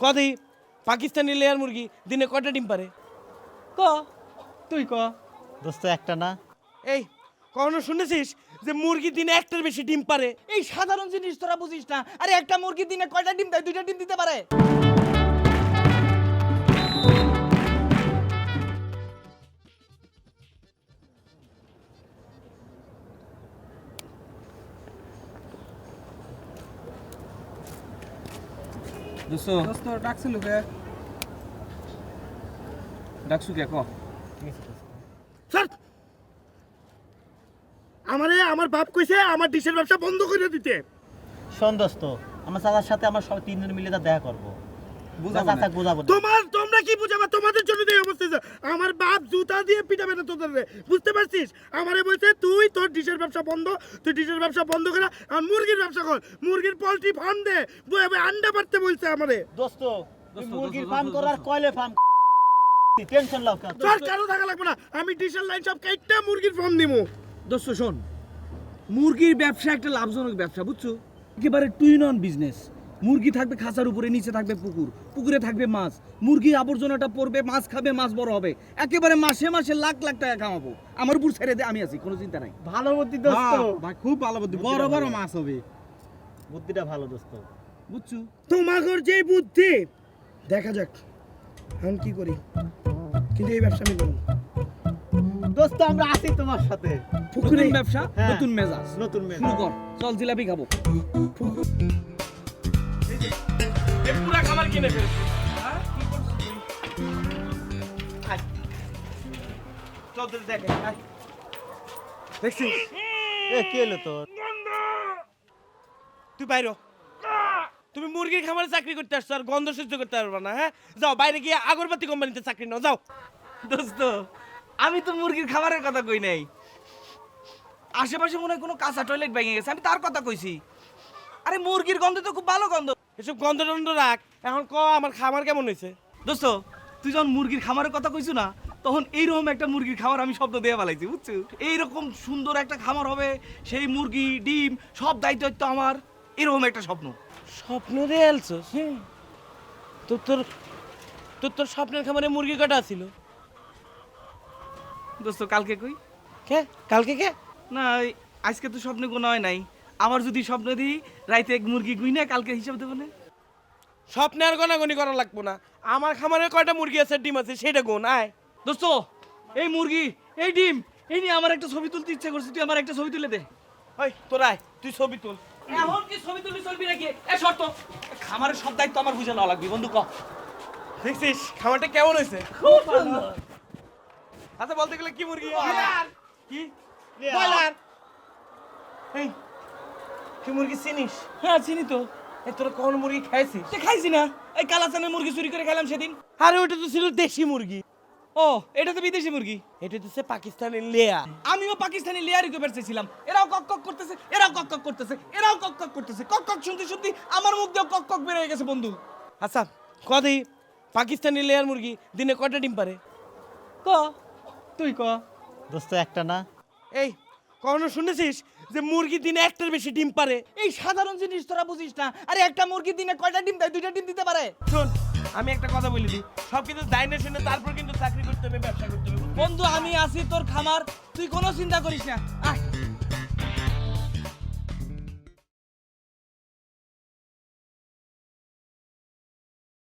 কদি Pakistani layer মুরগি দিনে কয়টা ডিম পারে? ক তুই ক। দোস্ত একটা না। এই কখনো শুনেছিস যে মুরগি দিনে একটার বেশি ডিম পারে? এই সাধারণ জিনিস তোরা বুঝিস না। আরে একটা মুরগি দিনে কয়টা ডিম দেয়? 2টা ডিম দিতে পারে। দোস্ত ডাকছিল কে? ডাকছু কে ক? স্যার আমার বাপ কইছে আমার ডিশের ব্যবসা বন্ধ করে দিতে। শোন দোস্ত, আমার চাচার সাথে আমার সব 3 জন মিলে দেখা করবো। চাচা বুঝাবো। তোমরা কি বুঝাবা? তোমাদের জন্য এই অবস্থা হয়েছে। আমার বাপ জুতা দিয়ে পিটাবে না তোদের, বুঝতে পারছিস? আমারে বলছে তুই তোর ডিশের ব্যবসা বন্ধ, তুই ডিশের ব্যবসা বন্ধ করে আর মুরগির ব্যবসা কর, মুরগির পোল্ট্রি ফার্ম দে, আন্ডা পারতে বলছে আমারে। দোস্ত তুই মুরগির ফার্ম করার কয়লে ফার্ম টেনশন লাও কেন? তোর কারো থাকা লাগবে না, আমি ডিশের লাইন সব কাইটটা মুরগির ফার্ম দিমু। দোস্ত শোন, মুরগির ব্যবসা একটা লাভজনক ব্যবসা, বুঝছো? একেবারে টুইন অন বিজনেস। মুরগি থাকবে খাঁচার উপরে, নিচে থাকবে পুকুর, পুকুরে থাকবে মাছ, মুরগির আবর্জনাটা পড়বে, মাছ খাবে, মাছ বড় হবে, একেবারে মাসে মাসে লাখ লাখ টাকা কামাবো। আমার উপর ছেড়ে দে, আমি আছি, কোনো চিন্তা নাই। ভালো বুদ্ধি দোস্ত। ভাই খুব ভালো বুদ্ধি, বড় বড় মাছ হবে, বুদ্ধিটা ভালো দোস্ত। বুঝছো? তোমাগর যে বুদ্ধি দেখা যাক আমি কি করি, কিন্তু এই ব্যবসা আমি করব। দোস্ত আমরা আছি তোমার সাথে। নতুন ব্যবসা, হ্যাঁ। নতুন মেজাজ, নতুন মেজাজ। শুরু কর, চল জিলাপি খাবো। পুরা খাবার কিনে ফেলছি। চল তুই দেখ, দেখছিস? এ কি হলো তোর? তুই বাইরো। তুমি মুরগির খামারে চাকরি করতে আসছো আর গন্ধ সহ্য করতে পারবে না? হ্যাঁ, যাও বাইরে গিয়ে আগরবাতি কোম্পানিতে চাকরি নাও, যাও। দোস্ত আমি তো মুরগির খাবারের কথা কই নাই। আশেপাশে মনে হয় কোনো কাঁচা টয়লেট ভেঙে গেছে, আমি তার কথা কইছি। আরে মুরগির গন্ধ তো খুব ভালো গন্ধ। এসব গন্ধ টন্ধ রাখ, এখন ক আমার খামার কেমন হয়েছে? দোস্ত তুই যখন মুরগির খামারের কথা কইছু না, তখন এইরকম একটা মুরগির খামার আমি শব্দ দিয়ে ফেলাইছি, বুঝছো? এইরকম সুন্দর একটা খামার হবে, সেই মুরগি ডিম সব দায়িত্ব আমার, এরকম একটা স্বপ্ন। স্বপ্ন রে আলছস? তোর তোর তোর তোর স্বপ্নের খামারে মুরগি কটা ছিল? দোস্ত কালকে কই? কে কালকে কে? না আজকে তো স্বপ্নে কোনো হয় নাই। আমার যদি স্বপ্ন দিই রাইতে এক মুরগি গুই না, কালকে হিসাব দেবো না। স্বপ্নে আর গনাগনি করা লাগবো না, আমার খামারে কয়টা মুরগি আছে ডিম আছে সেটা গুণ। আয় দোস্ত এই মুরগি এই ডিম এই নিয়ে আমার একটা ছবি তুলতে ইচ্ছা করছে, তুই আমার একটা ছবি তুলে দে। ওই তোর আয়, তুই ছবি তুল। এখন কি ছবি তুলবি চলবি নাকি? এ শর্ত, খামারের সব দায়িত্ব আমার বুঝে নেওয়া লাগবে, বন্ধু ক। দেখছিস খামারটা কেমন হয়েছে? খুব সুন্দর। আচ্ছা বলতে গেলে কি মুরগি? ব্রয়লার। কি ব্রয়লার? এই তুই মুরগি চিনিস? হ্যাঁ চিনি তো। এই তোরা কোন মুরগি খাইছিস? তুই খাইছি না? এই কালাচানের মুরগি চুরি করে খেলাম সেদিন। আরে ওটা তো ছিল দেশি মুরগি। ও এটা তো বিদেশি মুরগি। এটা তো সে পাকিস্তানি লেয়ার। আমিও পাকিস্তানি লেয়ারি কো চাইছিলাম, এরাও কক কক করতেছে, এরাও কক কক করতেছে, এরাও কক কক করতেছে, কক কক শুনতে শুনতে আমার মুখ দিয়ে কক কক বের হয়ে গেছে বন্ধু। আচ্ছা কদি পাকিস্তানি লেয়ার মুরগি দিনে কয়টা ডিম পারে? ক তুই ক। দোস্ত একটা না। এই কখনো শুনেছিস যে মুরগি দিনে একটার বেশি ডিম পারে? এই সাধারণ জিনিস তোরা বুঝিস না। আরে একটা মুরগি দিনে কয়টা ডিম দেয়? 2টা ডিম দিতে পারে। শোন আমি একটা কথা বলে দিই, সব কিছু দায়নে শুনে তারপর কিন্তু চাকরি করতে হবে, ব্যবসা করতে হবে। বন্ধু আমি আছি তোর খামার, তুই কোনো চিন্তা করিস না। আয়